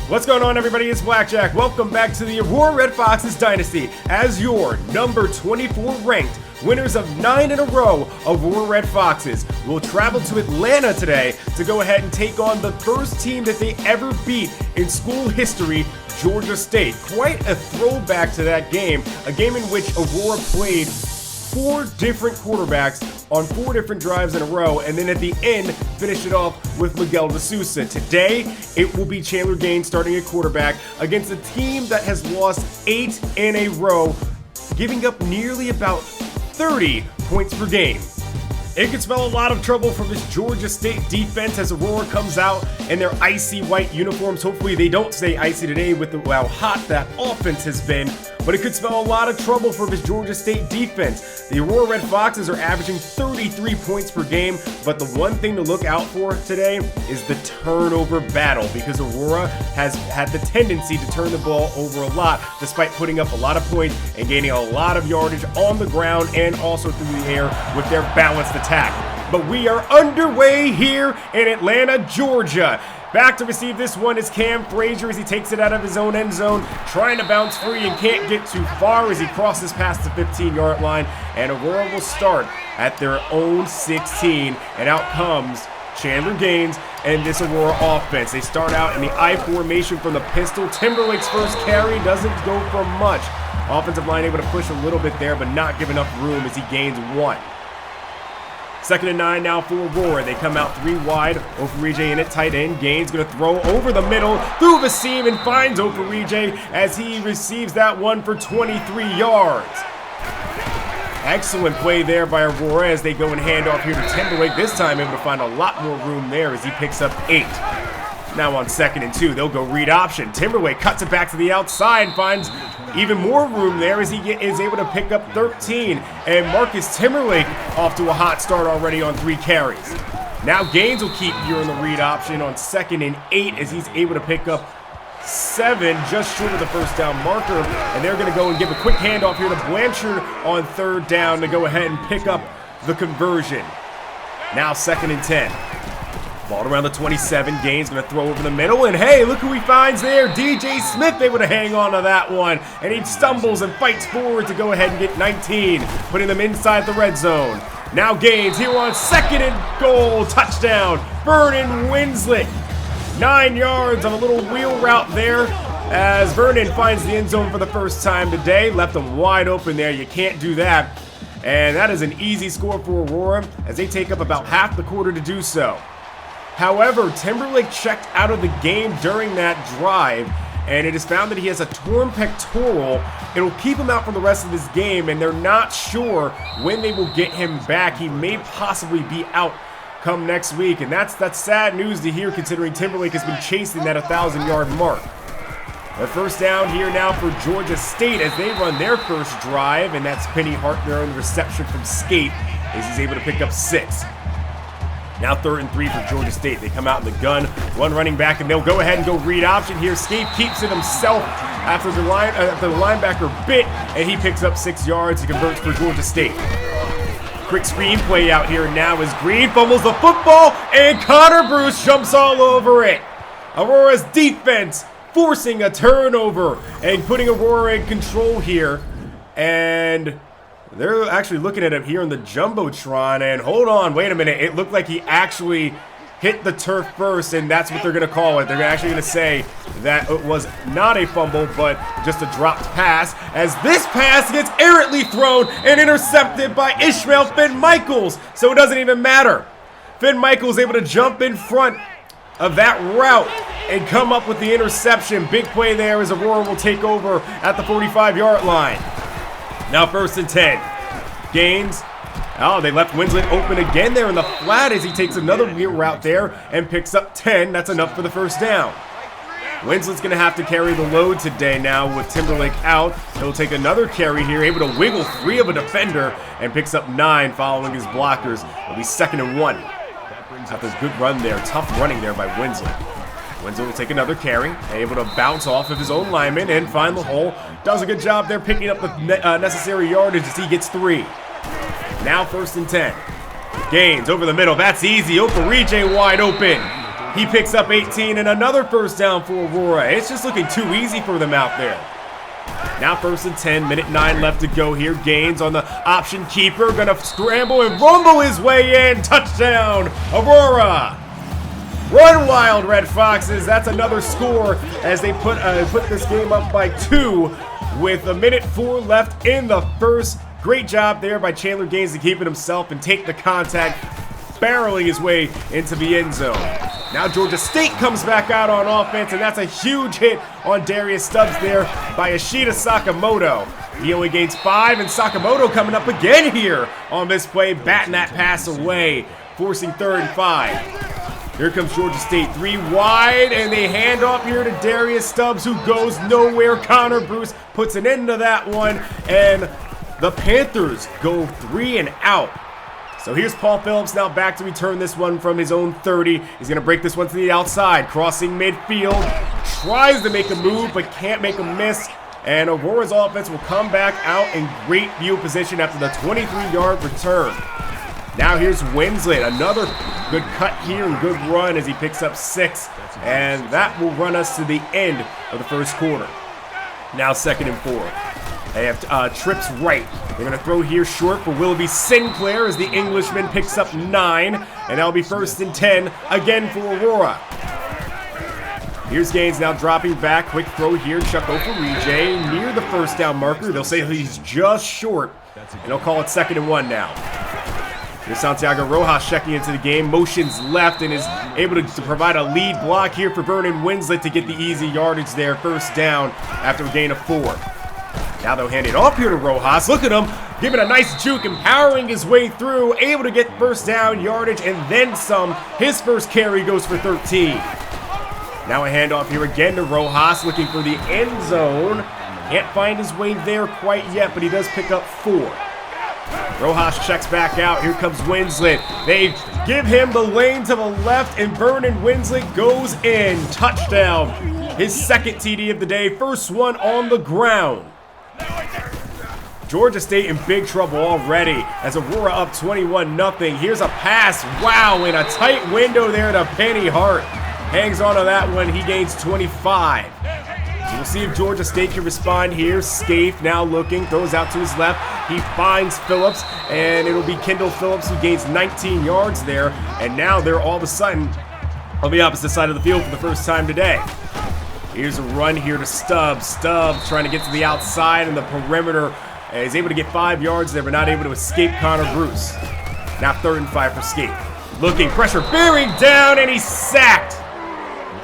What's going on, everybody? It's Blackjack. Welcome back to the Aurora Red Foxes Dynasty as your number 24 ranked winners of 9 in a row of Aurora Red Foxes will travel to Atlanta today to go ahead and take on the first team that they ever beat in school history, Georgia State. Quite a throwback to that game, a game in which Aurora played 4 different quarterbacks on 4 different drives in a row, and then at the end finished it off with Miguel D'Souza. Today it will be Chandler Gaines starting at quarterback against a team that has lost 8 in a row, giving up nearly about 30 points per game. It could spell a lot of trouble for this Georgia State defense as Aurora comes out in their icy white uniforms. Hopefully they don't stay icy today with how hot that offense has been, but it could spell a lot of trouble for this Georgia State defense. The Aurora Red Foxes are averaging 33 points per game, but the one thing to look out for today is the turnover battle, because Aurora has had the tendency to turn the ball over a lot, despite putting up a lot of points and gaining a lot of yardage on the ground and also through the air with their balanced attack. But we are underway here in Atlanta, Georgia. Back to receive this one is Cam Frazier as he takes it out of his own end zone, trying to bounce free and can't get too far as he crosses past the 15-yard line. And Aurora will start at their own 16, and out comes Chandler Gaines and this Aurora offense. They start out in the I formation from the pistol. Timberlake's first carry doesn't go for much. Offensive line able to push a little bit there, but not give enough room as he gains 1. 2nd and 9 now for Aurora. They come out 3 wide. Oferije in at tight end. Gaines going to throw over the middle, through the seam, and finds Oferije as he receives that one for 23 yards. Excellent play there by Aurora as they go and hand off here to Timberlake. This time able to find a lot more room there as he picks up 8. Now on 2nd and 2, they'll go read option. Timberlake cuts it back to the outside, finds even more room there as he is able to pick up 13. And Marcus Timberlake off to a hot start already on 3 carries. Now Gaines will keep you in the read option on 2nd and 8 as he's able to pick up 7, just short of the first down marker. And they're going to go and give a quick handoff here to Blanchard on 3rd down to go ahead and pick up the conversion. Now 2nd and 10. Ball around the 27, Gaines going to throw over the middle, and hey, look who he finds there. DJ Smith able to hang on to that one, and he stumbles and fights forward to go ahead and get 19, putting them inside the red zone. Now Gaines here on 2nd and goal, touchdown, Vernon Winslet. 9 yards on a little wheel route there as Vernon finds the end zone for the first time today. Left them wide open there, you can't do that. And that is an easy score for Aurora as they take up about half the quarter to do so. However, Timberlake checked out of the game during that drive, and it is found that he has a torn pectoral. It'll keep him out for the rest of this game, and they're not sure when they will get him back. He may possibly be out come next week, and that's sad news to hear considering Timberlake has been chasing that 1,000-yard mark. The first down here now for Georgia State as they run their first drive, and that's Penny Hartner on the reception from Skate as he's able to pick up 6. Now 3rd and 3 for Georgia State. They come out in the gun, one running back, and they'll go ahead and go read option here. Skate keeps it himself after the linebacker bit, and he picks up 6 yards. He converts for Georgia State. Quick screen play out here now as Green fumbles the football, and Connor Bruce jumps all over it. Aurora's defense forcing a turnover and putting Aurora in control here. And they're actually looking at him here in the Jumbotron, and hold on, wait a minute. It looked like he actually hit the turf first, and that's what they're going to call it. They're actually going to say that it was not a fumble, but just a dropped pass, as this pass gets errantly thrown and intercepted by Ishmael Finn Michaels, so it doesn't even matter. Finn Michaels able to jump in front of that route and come up with the interception. Big play there as Aurora will take over at the 45-yard line. Now 1st and 10. Gaines. Oh, they left Winslet open again there in the flat as he takes another wheel route there and picks up 10. That's enough for the first down. Winslet's going to have to carry the load today now with Timberlake out. He'll take another carry here, able to wiggle free of a defender and picks up 9 following his blockers. It'll be 2nd and 1. After a good run there, tough running there by Winslet. Winslet will take another carry, able to bounce off of his own lineman and find the hole. Does a good job there picking up the necessary yardage as he gets 3. Now 1st and 10. Gaines over the middle. That's easy. Oferije wide open. He picks up 18 and another first down for Aurora. It's just looking too easy for them out there. Now 1st and 10, minute 9 left to go here. Gaines on the option keeper, gonna scramble and rumble his way in. Touchdown, Aurora. Run wild, Red Foxes. That's another score as they put this game up by 2 with a minute 4 left in the first. Great job there by Chandler Gaines to keep it himself and take the contact, barreling his way into the end zone. Now Georgia State comes back out on offense, and that's a huge hit on Darius Stubbs there by Ashita Sakamoto. He only gains 5, and Sakamoto coming up again here on this play, batting that pass away, forcing 3rd and 5. Here comes Georgia State, 3 wide, and they hand off here to Darius Stubbs, who goes nowhere. Connor Bruce puts an end to that one, and the Panthers go 3 and out. So here's Paul Phillips now back to return this one from his own 30. He's going to break this one to the outside, crossing midfield. Tries to make a move, but can't make a miss. And Aurora's offense will come back out in great field position after the 23-yard return. Now here's Winslet, another good cut here and good run as he picks up 6. And that will run us to the end of the first quarter. Now 2nd and 4. They have trips right. They're going to throw here short for Willoughby Sinclair as the Englishman picks up 9. And that'll be 1st and 10 again for Aurora. Here's Gaines now dropping back. Quick throw here. Chuck Oferije near the first down marker. They'll say he's just short. And they'll call it 2nd and 1 now. Here's Santiago Rojas checking into the game. Motions left and is able to provide a lead block here for Vernon Winslet to get the easy yardage there. 1st down after a gain of 4. Now they'll hand it off here to Rojas. Look at him, giving a nice juke, empowering his way through, able to get 1st down yardage and then some. His first carry goes for 13. Now a handoff here again to Rojas, looking for the end zone. Can't find his way there quite yet, but he does pick up 4. Rojas checks back out. Here comes Winslet. They give him the lane to the left, and Vernon Winslet goes in. Touchdown. His 2nd TD of the day, first one on the ground. Georgia State in big trouble already as Aurora up 21-0. Here's a pass. Wow, in a tight window there to Penny Hart. Hangs on to that one. He gains 25. So we'll see if Georgia State can respond here. Scaife now looking, throws out to his left. He finds Phillips, and it'll be Kendall Phillips who gains 19 yards there. And now they're all of a sudden on the opposite side of the field for the first time today. Here's a run here to Stubbs. Stubbs trying to get to the outside and the perimeter. He's able to get 5 yards there, but not able to escape Connor Bruce. Now 3rd and 5 for Scaife. Looking, pressure, bearing down, and he's sacked.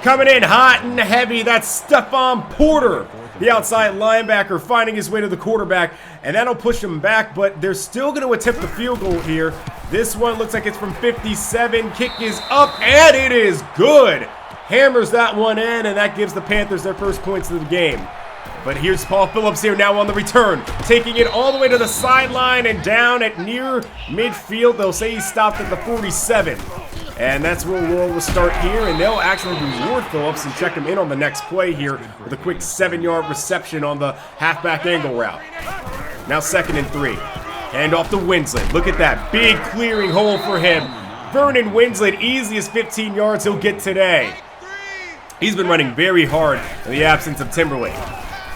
Coming in hot and heavy, that's Stephon Porter, the outside linebacker, finding his way to the quarterback, and that'll push him back, but they're still going to attempt the field goal here. This one looks like it's from 57. Kick is up, and it is good. Hammers that one in, and that gives the Panthers their first points of the game. But here's Paul Phillips here now on the return, taking it all the way to the sideline and down at near midfield. They'll say he stopped at the 47. And that's where Aurora will start here, and they'll actually reward Phillips and check him in on the next play here with a quick 7-yard reception on the halfback angle route. Now 2nd and 3. Hand off to Winslet. Look at that big clearing hole for him. Vernon Winslet, easiest 15 yards he'll get today. He's been running very hard in the absence of Timberlake.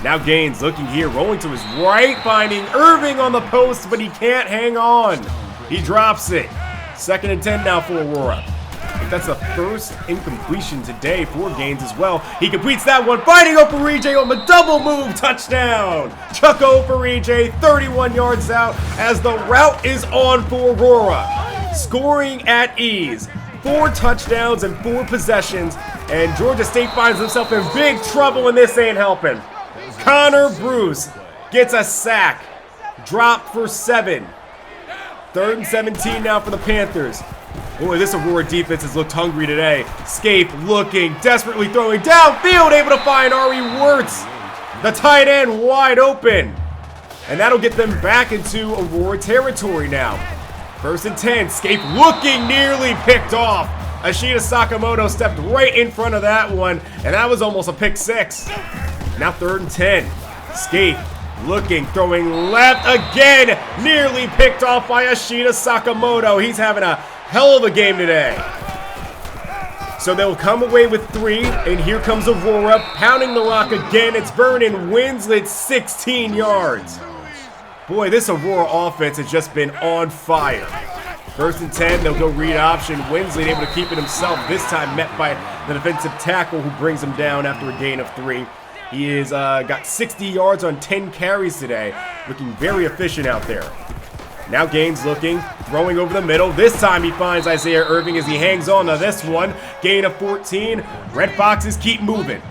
Now Gaines looking here, rolling to his right, finding Irving on the post, but he can't hang on. He drops it. 2nd and 10 now for Aurora. I think that's the first incompletion today for Gaines as well. He completes that one, finding Oferije on the double move, touchdown. Chuck Oferije, 31 yards out as the route is on for Aurora. Scoring at ease. 4 touchdowns and 4 possessions, and Georgia State finds himself in big trouble, and this ain't helping. Connor Bruce gets a sack. Drop for 7. 3rd and 17 now for the Panthers. Boy, this Aurora defense has looked hungry today. Scaife looking, desperately throwing downfield, able to find Ari Wirtz. The tight end wide open. And that'll get them back into Aurora territory now. 1st and 10, Scaife looking, nearly picked off. Ashita Sakamoto stepped right in front of that one, and that was almost a pick 6. Now 3rd and 10, Scaife looking, throwing left again, nearly picked off by Ashita Sakamoto. He's having a hell of a game today. So they'll come away with 3, and here comes Aurora, pounding the rock again. It's Vernon Winslet, 16 yards. Boy, this Aurora offense has just been on fire. 1st and 10, they'll go read option. Winslet able to keep it himself, this time met by the defensive tackle who brings him down after a gain of 3. He is got 60 yards on 10 carries today, looking very efficient out there. Now Gaines looking, throwing over the middle. This time he finds Isaiah Irving as he hangs on to this one. Gain of 14. Red Foxes keep moving.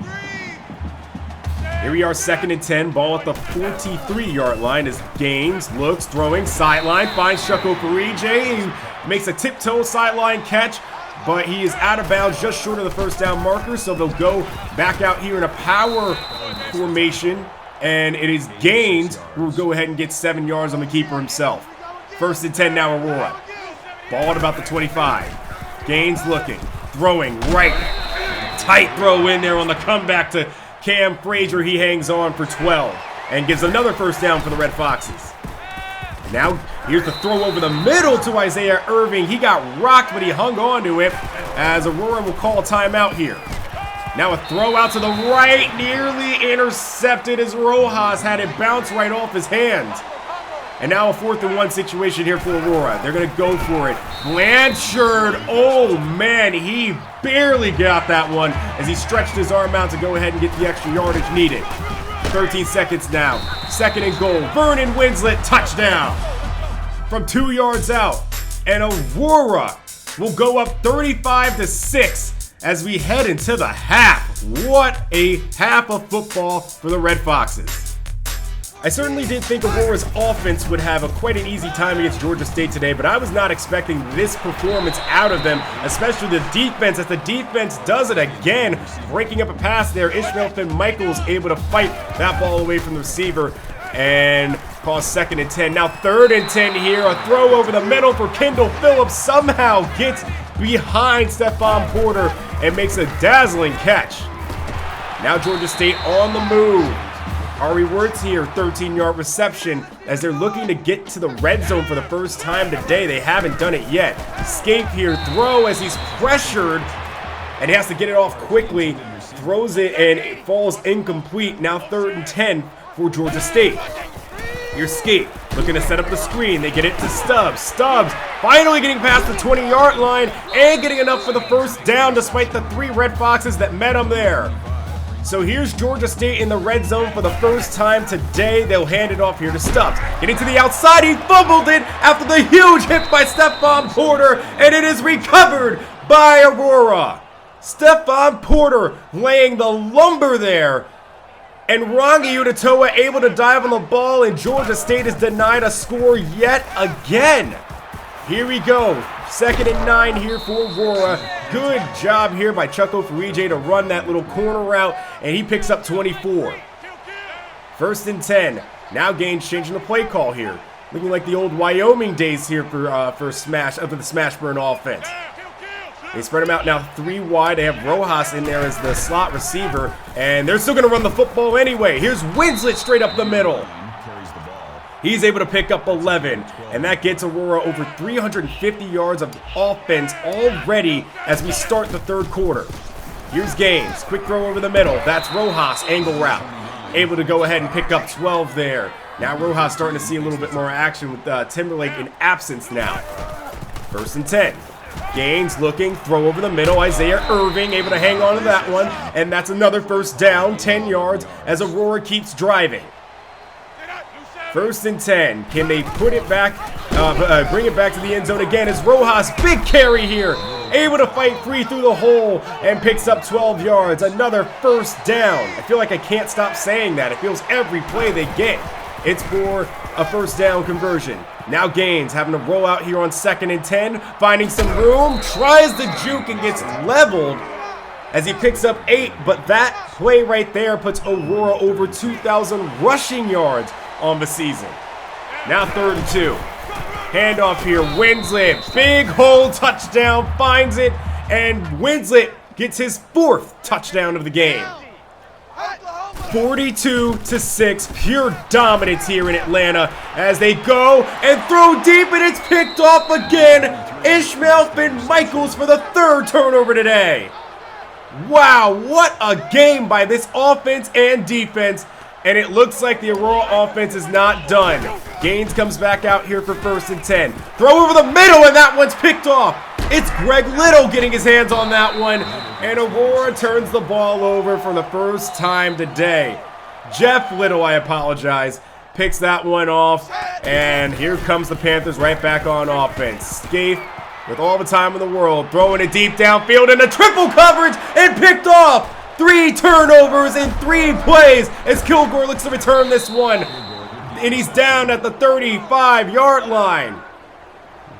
Here we are, 2nd and 10. Ball at the 43-yard line as Gaines looks, throwing, sideline, finds Chucko Parije. He makes a tiptoe sideline catch, but he is out of bounds just short of the 1st down marker, so they'll go back out here in a power formation, and it is Gaines who will go ahead and get 7 yards on the keeper himself. 1st and 10 now, Aurora. Ball at about the 25. Gaines looking, throwing right. Tight throw in there on the comeback to Cam Frazier. He hangs on for 12 and gives another 1st down for the Red Foxes. Now, here's the throw over the middle to Isaiah Irving. He got rocked, but he hung on to it as Aurora will call a timeout here. Now a throw out to the right, nearly intercepted as Rojas had it bounce right off his hands. And now a 4th and 1 situation here for Aurora. They're going to go for it. Blanchard, oh man, he barely got that one as he stretched his arm out to go ahead and get the extra yardage needed. 13 seconds now. 2nd and goal. Vernon Winslet, touchdown from 2 yards out. And Aurora will go up 35-6 as we head into the half. What a half of football for the Red Foxes. I certainly did think Aurora's offense would have quite an easy time against Georgia State today, but I was not expecting this performance out of them, especially the defense, as the defense does it again, breaking up a pass there. Ishmael Finn-Michaels able to fight that ball away from the receiver and cause 2nd and 10. Now 3rd and 10 here, a throw over the middle for Kendall Phillips, somehow gets behind Stephon Porter and makes a dazzling catch. Now Georgia State on the move. Ari Wirtz here, 13-yard reception as they're looking to get to the red zone for the first time today. They haven't done it yet. Escape here, throw as he's pressured, and he has to get it off quickly. Throws it, and it falls incomplete. Now 3rd and 10 for Georgia State. Here's Skate looking to set up the screen. They get it to Stubbs. Stubbs finally getting past the 20-yard line and getting enough for the 1st down despite the 3 Red Foxes that met him there. So here's Georgia State in the red zone for the first time today. They'll hand it off here to Stubbs. Getting to the outside, he fumbled it after the huge hit by Stephon Porter, and it is recovered by Aurora. Stephon Porter laying the lumber there, and Rangi Udatoa able to dive on the ball, and Georgia State is denied a score yet again. Here we go. 2nd and 9 here for Aurora. Good job here by Chucko Parije to run that little corner route, and he picks up 24. 1st and 10. Now Gaines changing the play call here. Looking like the old Wyoming days here for the Smash Burn offense. They spread him out now 3 wide. They have Rojas in there as the slot receiver, and they're still going to run the football anyway. Here's Winslet straight up the middle. He's able to pick up 11, and that gets Aurora over 350 yards of offense already as we start the 3rd quarter. Here's Gaines, quick throw over the middle. That's Rojas, angle route. Able to go ahead and pick up 12 there. Now Rojas starting to see a little bit more action with Timberlake in absence now. 1st and 10. Gaines looking, throw over the middle. Isaiah Irving able to hang on to that one, and that's another 1st down, 10 yards as Aurora keeps driving. 1st and 10. Can they put it back, bring it back to the end zone again as Rojas, big carry here, able to fight free through the hole and picks up 12 yards. Another 1st down. I feel like I can't stop saying that. It feels every play they get, it's for a 1st down conversion. Now Gaines having to roll out here on 2nd and 10, finding some room, tries the juke and gets leveled as he picks up 8, but that play right there puts Aurora over 2,000 rushing yards on the season. Now 3rd and 2. Handoff here, Winslet, big hole, touchdown, finds it, and Winslet gets his 4th touchdown of the game. 42-6, pure dominance here in Atlanta as they go and throw deep, and it's picked off again. Ishmael Finn-Michaels for the 3rd turnover today. Wow, what a game by this offense and defense. And it looks like the Aurora offense is not done. Gaines comes back out here for 1st and 10. Throw over the middle, and that one's picked off. It's Greg Little getting his hands on that one. And Aurora turns the ball over for the first time today. Jeff Little, I apologize, picks that one off. And here comes the Panthers right back on offense. Scaife, with all the time in the world, throwing it deep downfield in a triple coverage and picked off. 3 turnovers in 3 plays as Kilgore looks to return this one. And he's down at the 35-yard line.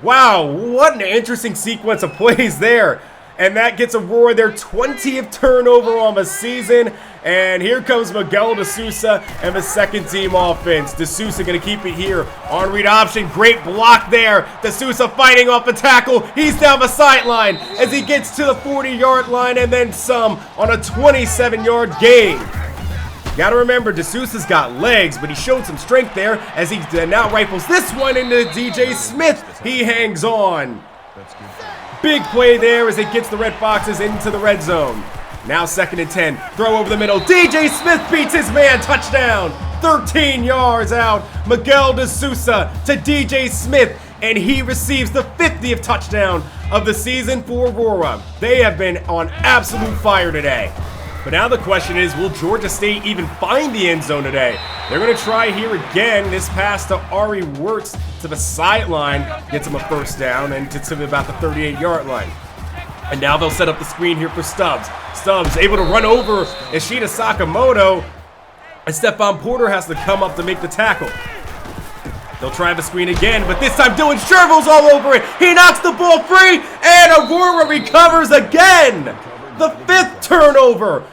Wow, what an interesting sequence of plays there. And that gets Aurora their 20th turnover on the season. And here comes Miguel D'Souza and the second-team offense. D'Souza going to keep it here on read option. Great block there. D'Souza fighting off a tackle. He's down the sideline as he gets to the 40-yard line and then some on a 27-yard gain. Got to remember, D'Souza's got legs, but he showed some strength there as he now rifles this one into DJ Smith. He hangs on. Big play there as it gets the Red Foxes into the red zone. Now 2nd and 10. Throw over the middle. DJ Smith beats his man. Touchdown. 13 yards out. Miguel D'Souza to DJ Smith. And he receives the 50th touchdown of the season for Aurora. They have been on absolute fire today. But now the question is, will Georgia State even find the end zone today? They're going to try here again. This pass to Ari Wirtz to the sideline gets him a 1st down and to about the 38-yard line. And now they'll set up the screen here for Stubbs. Stubbs able to run over Ishida Sakamoto. And Stephon Porter has to come up to make the tackle. They'll try the screen again, but this time Dylan Sherville's all over it. He knocks the ball free, and Aurora recovers again. The 5th turnover.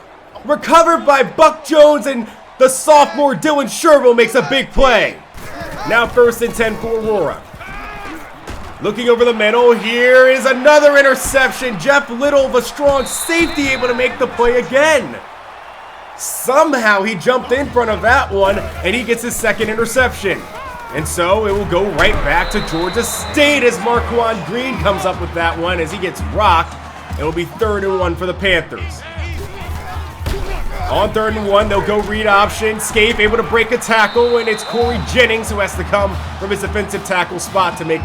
Recovered by Buck Jones, and the sophomore Dylan Sherville makes a big play. Now 1st and 10 for Aurora. Looking over the middle, here is another interception. Jeff Little, the strong safety, able to make the play again. Somehow he jumped in front of that one, and he gets his 2nd interception. And so it will go right back to Georgia State as Marquand Green comes up with that one as he gets rocked. It will be 3rd and 1 for the Panthers. On 3rd and 1, they'll go read option. Scaife able to break a tackle, and it's Corey Jennings who has to come from his defensive tackle spot to make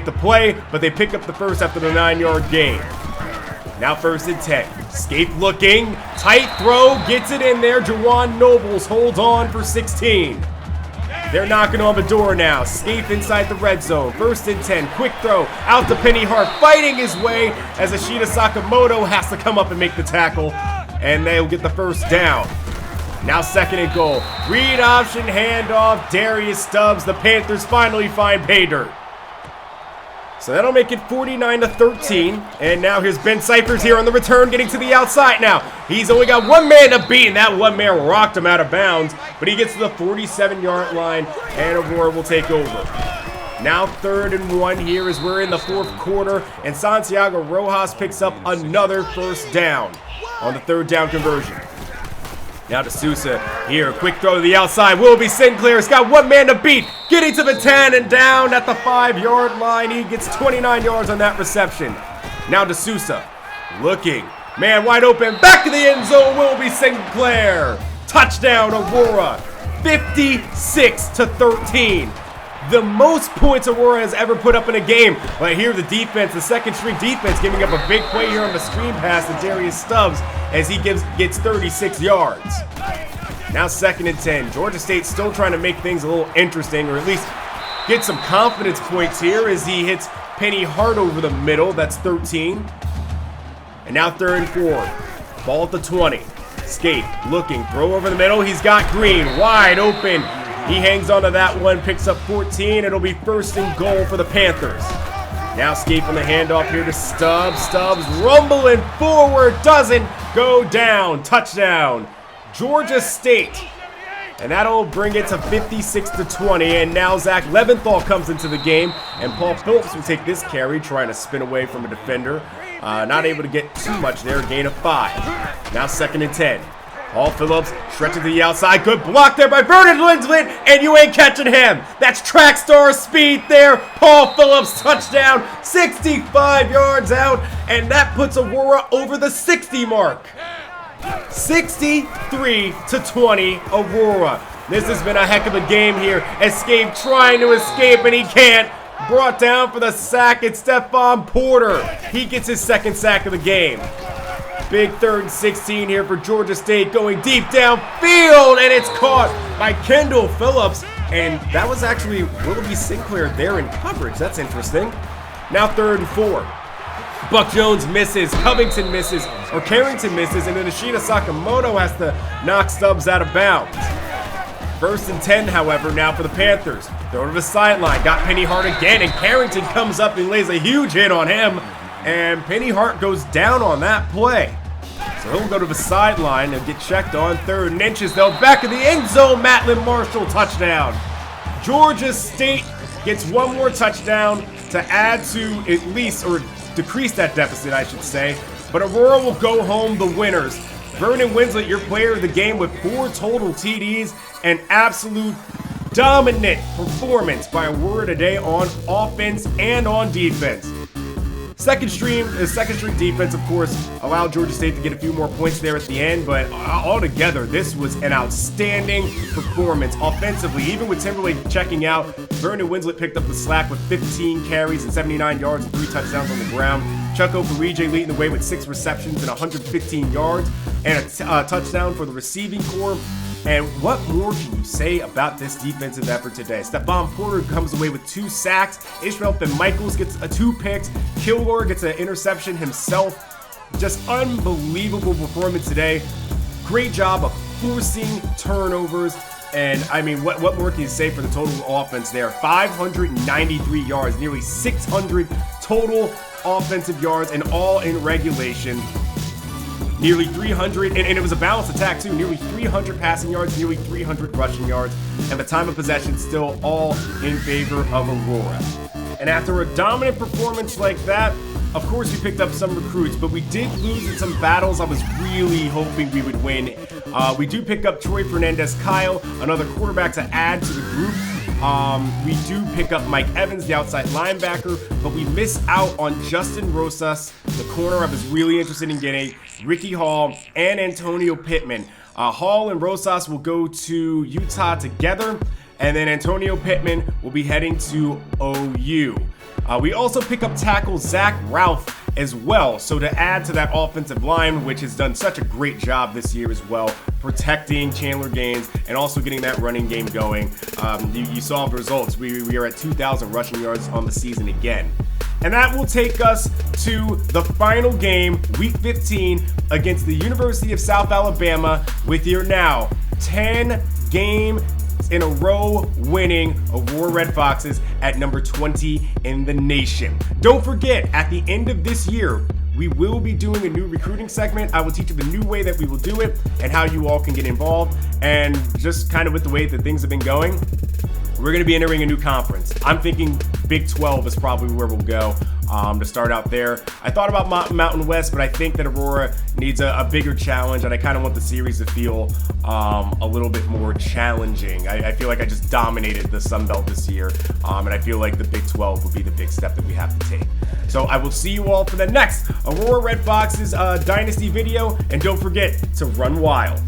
the play, but they pick up the 1st after the 9-yard gain. Now 1st and 10. Scaife looking, tight throw, gets it in there. Jawan Nobles holds on for 16. They're knocking on the door now. Scaife inside the red zone. 1st and 10. Quick throw out to Penny Hart, fighting his way as Ishida Sakamoto has to come up and make the tackle. And they'll get the 1st down. Now 2nd and goal. Read option, handoff, Darius Stubbs. The Panthers finally find pay dirt. So that'll make it 49-13. And now here's Ben Cyphers here on the return, getting to the outside now. He's only got one man to beat, and that one man rocked him out of bounds. But he gets to the 47-yard line, and Aurora will take over. Now 3rd and 1 here as we're in the 4th quarter, and Santiago Rojas picks up another 1st down on the 3rd down conversion. Now D'Souza here, quick throw to the outside. Willoughby Sinclair's got one man to beat, getting to the 10 and down at the 5-yard line. He gets 29 yards on that reception. Now D'Souza looking, man wide open, back to the end zone. Willoughby Sinclair, touchdown Aurora, 56-13. The most points Aurora has ever put up in a game. But here the defense, the second-string defense, giving up a big play here on the screen pass to Darius Stubbs as he gets 36 yards. Now 2nd and 10. Georgia State still trying to make things a little interesting, or at least get some confidence points here as he hits Penny Hart over the middle. That's 13. And now 3rd and 4. Ball at the 20. Scaife looking, throw over the middle. He's got Green wide open. He hangs on to that one, picks up 14. It'll be 1st and goal for the Panthers. Now Scaife on the handoff here to Stubbs. Stubbs rumbling forward, doesn't go down. Touchdown, Georgia State. And that'll bring it to 56-20. And now Zach Leventhal comes into the game. And Paul Phillips will take this carry, trying to spin away from a defender. Not able to get too much there, gain of 5. Now 2nd and 10. Paul Phillips stretching to the outside. Good block there by Vernon Winslet, and you ain't catching him. That's track star speed there. Paul Phillips touchdown, 65 yards out, and that puts Aurora over the 60 mark. 63-20 Aurora. This has been a heck of a game here. Escape trying to escape, and he can't. Brought down for the sack, it's Stephon Porter. He gets his second sack of the game. Big 3rd and 16 here for Georgia State, going deep downfield, and it's caught by Kendall Phillips. And that was actually Willoughby Sinclair there in coverage. That's interesting. Now 3rd and 4. Buck Jones misses, Covington misses, or Carrington misses, and then Ashita Sakamoto has to knock Stubbs out of bounds. 1st and 10, however, now for the Panthers. Throw to the sideline, got Penny Hart again, and Carrington comes up and lays a huge hit on him. And Penny Hart goes down on that play. So he'll go to the sideline and get checked on. 3rd and inches, though. Back in the end zone, Matlin Marshall touchdown. Georgia State gets one more touchdown to add to at least, or decrease that deficit, I should say. But Aurora will go home the winners. Vernon Winslet, your player of the game with 4 total TDs. An absolute dominant performance by Aurora today on offense and on defense. Second string defense, of course, allowed Georgia State to get a few more points there at the end, but altogether, this was an outstanding performance offensively. Even with Timberlake checking out, Vernon Winslet picked up the slack with 15 carries and 79 yards and 3 touchdowns on the ground. Chuck Okerije leading the way with 6 receptions and 115 yards and a touchdown for the receiving corps. And what more can you say about this defensive effort today? Stephon Porter comes away with 2 sacks. Ishmael Michaels gets 2 picks. Kilgore gets an interception himself. Just unbelievable performance today. Great job of forcing turnovers. And, I mean, what more can you say for the total offense there? 593 yards, nearly 600 total offensive yards, and all in regulation. Nearly 300, and it was a balanced attack too. Nearly 300 passing yards, nearly 300 rushing yards, and the time of possession still all in favor of Aurora. And after a dominant performance like that, of course we picked up some recruits, but we did lose in some battles I was really hoping we would win. We do pick up Troy Fernandez-Kyle, another quarterback to add to the group. We do pick up Mike Evans, the outside linebacker, but we miss out on Justin Rosas, the corner I was really interested in getting, Ricky Hall, and Antonio Pittman. Hall and Rosas will go to Utah together, and then Antonio Pittman will be heading to OU. We also pick up tackle Zach Ralph as well, so to add to that offensive line, which has done such a great job this year as well, protecting Chandler Gaines and also getting that running game going. You saw the results. We are at 2,000 rushing yards on the season again. And that will take us to the final game, Week 15, against the University of South Alabama, with your now 10-game in a row winning Aurora Red Foxes at number 20 in the nation. Don't forget, at the end of this year, we will be doing a new recruiting segment. I will teach you the new way that we will do it and how you all can get involved. And just kind of with the way that things have been going, we're going to be entering a new conference. I'm thinking Big 12 is probably where we'll go to start out there. I thought about Mountain West, but I think that Aurora needs a bigger challenge, and I kind of want the series to feel a little bit more challenging. I feel like I just dominated the Sun Belt this year, and I feel like the Big 12 will be the big step that we have to take. So I will see you all for the next Aurora Red Foxes Dynasty video, and don't forget to run wild.